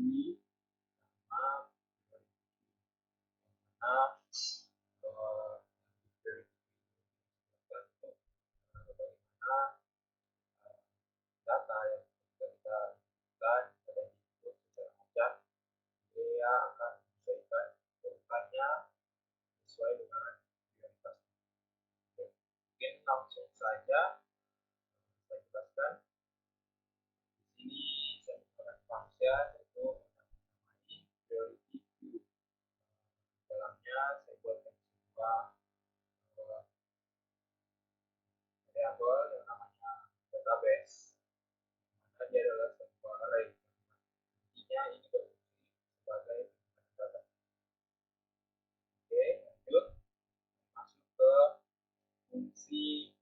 nama mana bagaimana data yang kita inputkan pada input secara acak, dia akan menyesuaikan urutannya sesuai dengan prioritas. Mungkin langsung saja saya jelaskan. Di sini saya menggunakan function yaitu namanya priority queue. Dalamnya saya buatkan sebuah variabel yang namanya database. Maka dia adalah sebuah array. Intinya ini berfungsi sebagai data. Oke, lanjut masuk ke fungsi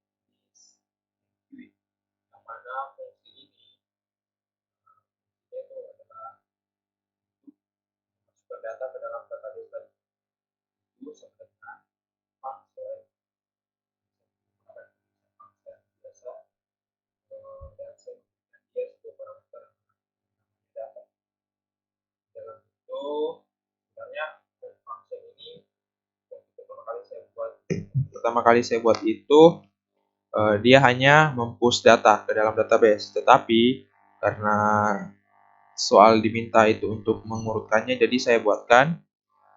queue. Yang mana fungsi ini itu adalah masukkan data ke dalam database tadi. Itu sama dengan function biasa dan saya memberikan dia sebuah parameter data. Dalam itu sebenarnya function ini pertama kali saya buat itu dia hanya mempush data ke dalam database, tetapi karena soal diminta itu untuk mengurutkannya, jadi saya buatkan.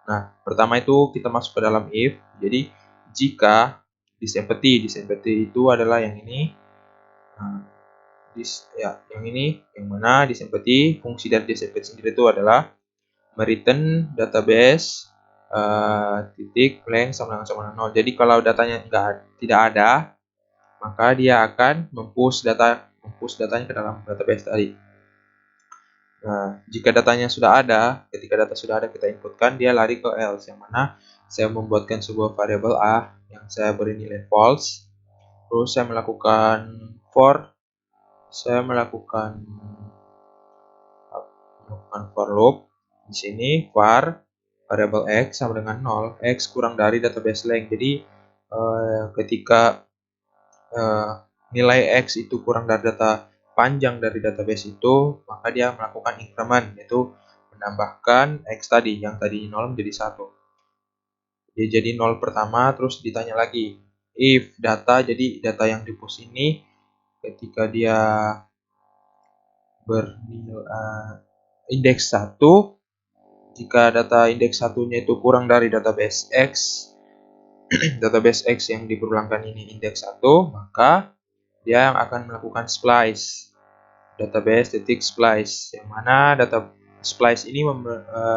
Nah, pertama itu kita masuk ke dalam if. Jadi jika disempty itu adalah yang ini. Nah, yang ini, yang mana disempty, fungsi dari disempty sendiri itu adalah mereturn database titik blank sama dengan 0. Jadi kalau datanya tidak ada, maka dia akan mempush datanya ke dalam database tadi. Nah, jika datanya sudah ada, ketika data sudah ada kita inputkan, dia lari ke else, yang mana saya membuatkan sebuah variabel a yang saya beri nilai false. Terus saya melakukan for loop. Di sini var variabel x sama dengan 0, x kurang dari database length. Jadi ketika nilai x itu kurang dari data panjang dari database itu, maka dia melakukan increment, yaitu menambahkan x tadi, yang tadi 0 menjadi 1. Dia jadi 0 pertama, terus ditanya lagi if data, jadi data yang di-push ini ketika dia bernilai indeks 1, jika data indeks 1-nya itu kurang dari database x database x yang diperulangkan ini indeks 1, maka dia yang akan melakukan splice database titik splice, yang mana data splice ini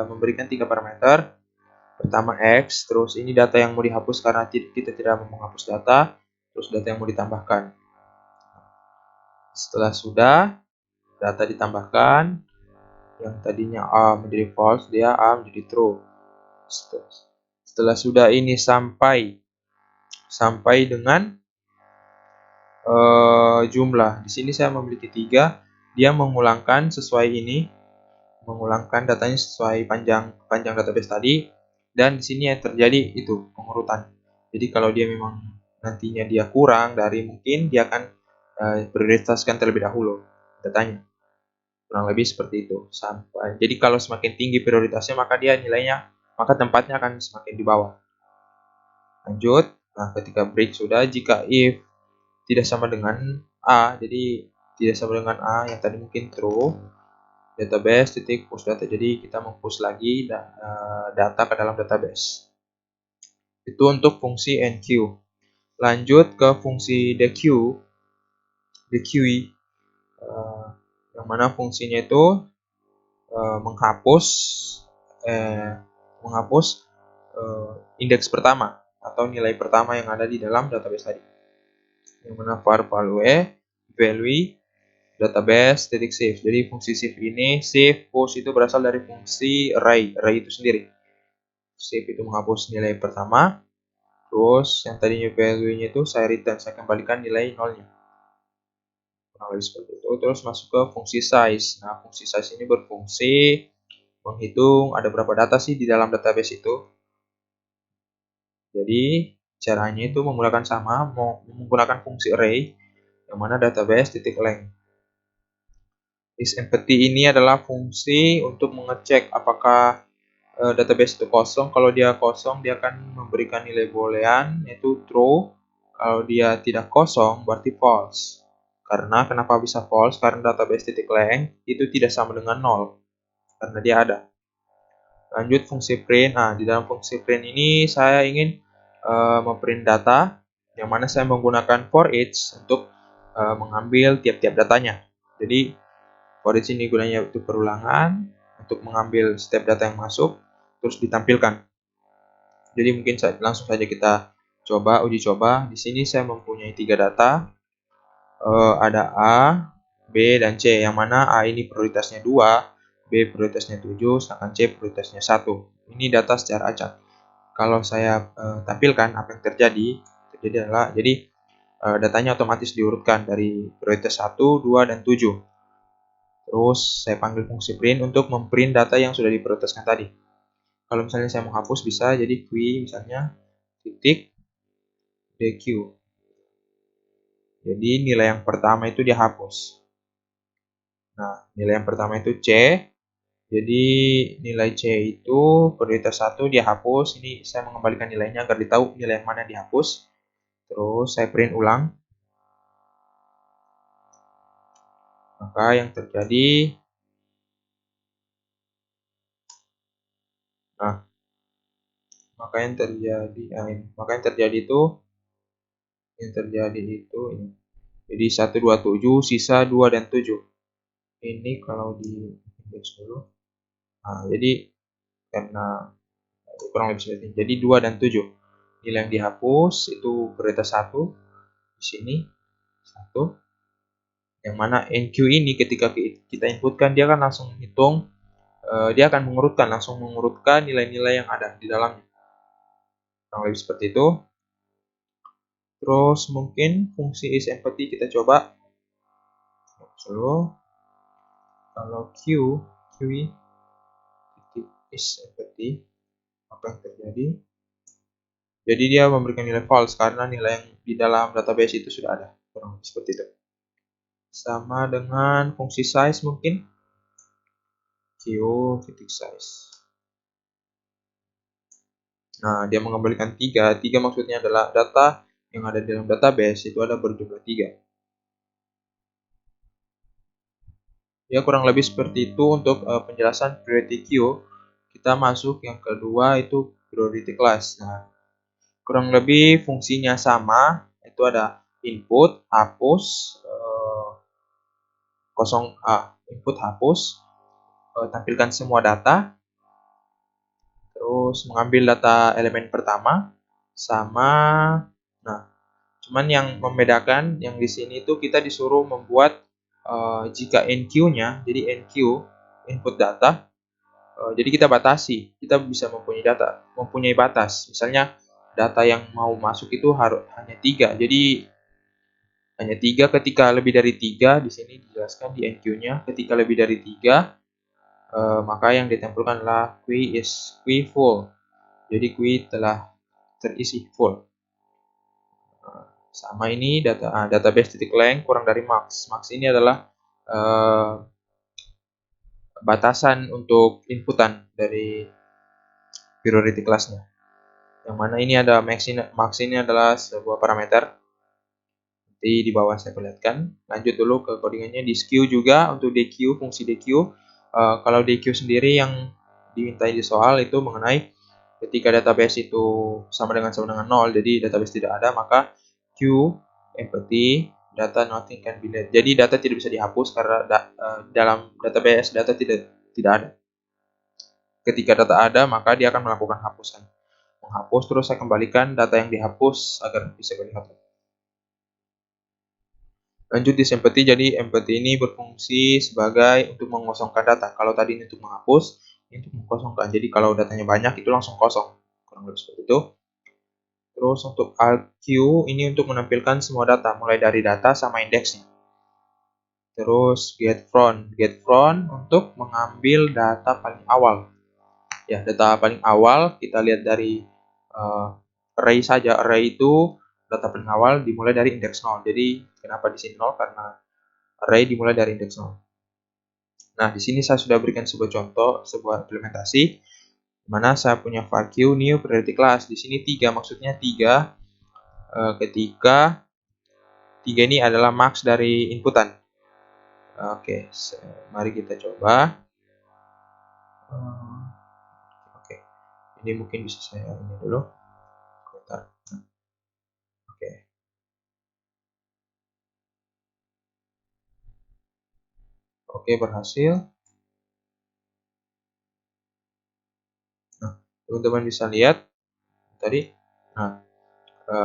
memberikan 3 parameter. Pertama x, terus ini data yang mau dihapus karena kita tidak mau menghapus data, terus data yang mau ditambahkan. Setelah sudah data ditambahkan, yang tadinya A menjadi false, dia A menjadi true. Setelah sudah ini sampai dengan jumlah, di sini saya memiliki 3, dia mengulangkan sesuai ini, mengulangkan datanya sesuai panjang database tadi, dan di sini yang terjadi itu pengurutan. Jadi kalau dia memang nantinya dia kurang dari, mungkin dia akan prioritaskan terlebih dahulu datanya. Kurang lebih seperti itu. Jadi kalau semakin tinggi prioritasnya, maka tempatnya akan semakin di bawah. Lanjut. Nah, ketika break sudah, jika if tidak sama dengan A, jadi tidak sama dengan A yang tadi mungkin true, database titik push data, jadi kita mempush lagi data ke dalam database. Itu untuk fungsi enqueue. Lanjut ke fungsi dequeue, yang mana fungsinya itu menghapus indeks pertama atau nilai pertama yang ada di dalam database tadi, yang mana var value database titik save. Jadi fungsi save ini, save push itu berasal dari fungsi array itu sendiri. Save itu menghapus nilai pertama, terus yang tadinya value-nya itu saya return, saya kembalikan nilai nolnya. Kurang lebih seperti itu. Terus masuk ke fungsi size. Nah, fungsi size ini berfungsi menghitung ada berapa data sih di dalam database itu. Jadi caranya itu menggunakan fungsi array, yang mana database titik length. isEmpty ini adalah fungsi untuk mengecek apakah database itu kosong. Kalau dia kosong, dia akan memberikan nilai boolean yaitu true. Kalau dia tidak kosong, berarti false. Karena kenapa bisa false? Karena database titik length itu tidak sama dengan 0. Karena dia ada. Lanjut fungsi print. Nah, di dalam fungsi print ini saya ingin memprint data yang mana saya menggunakan for each untuk mengambil tiap-tiap datanya. Jadi for each ini gunanya untuk perulangan, untuk mengambil setiap data yang masuk, terus ditampilkan. Jadi mungkin langsung saja kita uji coba. Di sini saya mempunyai 3 data, ada A, B, dan C. Yang mana A ini prioritasnya 2, B prioritasnya 7, sedangkan C prioritasnya 1. Ini data secara acak. Kalau saya tampilkan apa yang terjadi adalah jadi datanya otomatis diurutkan dari prioritas 1, 2, dan 7. Terus saya panggil fungsi print untuk memprint data yang sudah diprioritaskan tadi. Kalau misalnya saya mau hapus bisa jadi qui misalnya titik dq. Jadi nilai yang pertama itu dihapus. Nah, nilai yang pertama itu C. Jadi nilai C itu prioritas 1 dihapus. Ini saya mengembalikan nilainya agar ditahu nilai yang mana dihapus. Terus saya print ulang. Maka yang terjadi maka yang terjadi itu ini. Jadi 127 sisa 2 dan 7. Ini kalau di indeks dulu. Nah, jadi karena kurang lebih seperti ini. Jadi 2 dan 7. Nilai yang dihapus itu prioritas 1 di sini 1. Yang mana NQ ini ketika kita inputkan dia akan langsung hitung, dia akan langsung mengurutkan nilai-nilai yang ada di dalamnya. Kurang lebih seperti itu. Terus mungkin fungsi isEmpty kita coba. So, kalau Q isEmpty, apa yang terjadi? Jadi dia memberikan nilai false karena nilai yang di dalam database itu sudah ada. Kurang lebih seperti itu. Sama dengan fungsi size mungkin. Q.size. Nah, dia mengembalikan 3. 3 maksudnya adalah data yang ada di dalam database itu ada berjumlah 3. Ya, kurang lebih seperti itu untuk penjelasan priority queue. Kita masuk yang kedua itu priority class. Nah, kurang lebih fungsinya sama, itu ada input, hapus, input hapus, tampilkan semua data, terus mengambil data elemen pertama, sama, nah, cuman yang membedakan yang di sini itu kita disuruh membuat jika NQ-nya, jadi NQ input data, jadi kita batasi, kita bisa mempunyai batas. Misalnya data yang mau masuk itu harus hanya 3. Jadi hanya 3 ketika lebih dari 3 di sini dijelaskan di NQ-nya, ketika lebih dari 3 maka yang ditempelkan adalah queue full. Jadi queue telah terisi full. Sama ini database titik length kurang dari max. Max ini adalah batasan untuk inputan dari priority class-nya. Yang mana ini ada max ini adalah sebuah parameter. Nanti di bawah saya perlihatkan. Lanjut dulu ke codingannya di skew juga untuk DQ, fungsi DQ. Kalau DQ sendiri yang dimintai di soal itu mengenai ketika database itu sama dengan 0, jadi database tidak ada, maka Q empty data nothing can be read. Jadi data tidak bisa dihapus karena dalam database data tidak ada. Ketika data ada, maka dia akan melakukan hapusan. Menghapus terus saya kembalikan data yang dihapus agar bisa dilihat. Lanjut di empty, jadi empty ini berfungsi sebagai untuk mengosongkan data. Kalau tadi ini untuk menghapus, ini untuk mengkosongkan. Jadi kalau datanya banyak itu langsung kosong. Kurang lebih seperti itu. Terus untuk ALQ ini untuk menampilkan semua data, mulai dari data sama indeksnya. Terus get from untuk mengambil data paling awal. Ya, data paling awal kita lihat dari array saja. Array itu data paling awal dimulai dari indeks 0. Jadi kenapa di sini 0? Karena array dimulai dari indeks 0. Nah, di sini saya sudah berikan sebuah contoh, sebuah implementasi, di mana saya punya var q new priority class. Di sini 3, maksudnya 3 ketika 3 ini adalah max dari inputan. Oke, mari kita coba. Oke, ini mungkin bisa saya ini dulu. Bentar. Oke. Oke, berhasil. Nah, teman-teman bisa lihat tadi. Nah,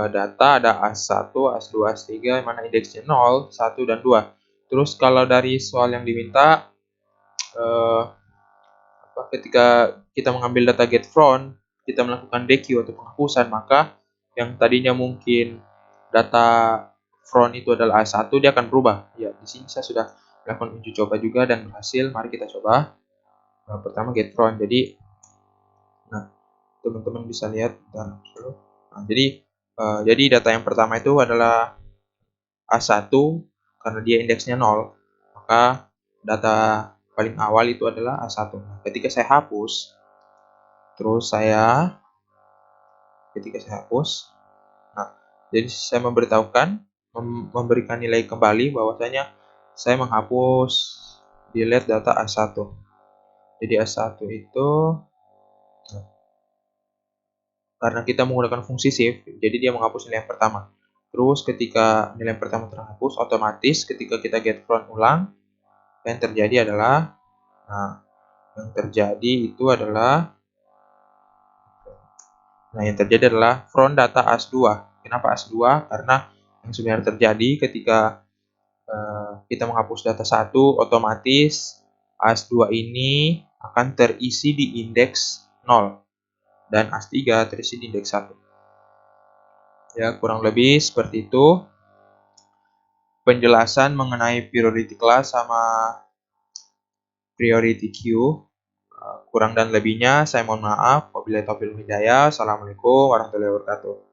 data ada AS1, AS2, AS3, mana indeksnya 0, 1, dan 2. Terus kalau dari soal yang diminta, ketika kita mengambil data get from, kita melakukan dequeue atau penghapusan, maka yang tadinya mungkin data from itu adalah AS1, dia akan berubah. Ya, di sini saya sudah melakukan uji coba juga dan berhasil. Mari kita coba. Pertama get from. Jadi, nah, teman-teman bisa lihat. Nah, jadi data yang pertama itu adalah A1 karena dia indeksnya 0, maka data paling awal itu adalah A1. Ketika saya hapus, ketika saya hapus, nah, jadi saya memberikan nilai kembali bahwasanya saya menghapus delete data A1. Jadi A1 itu, karena kita menggunakan fungsi shift, jadi dia menghapus nilai yang pertama. Terus ketika nilai yang pertama terhapus, otomatis ketika kita get from ulang, yang terjadi adalah, from data AS2. Kenapa AS2? Karena yang sebenarnya terjadi ketika kita menghapus data 1, otomatis AS2 ini akan terisi di indeks 0 dan AS3 terisi di indeks 1. Ya, kurang lebih seperti itu penjelasan mengenai priority class sama priority queue. Kurang dan lebihnya saya mohon maaf. Wabillahi taufiq wal hidayah. Assalamualaikum warahmatullahi wabarakatuh.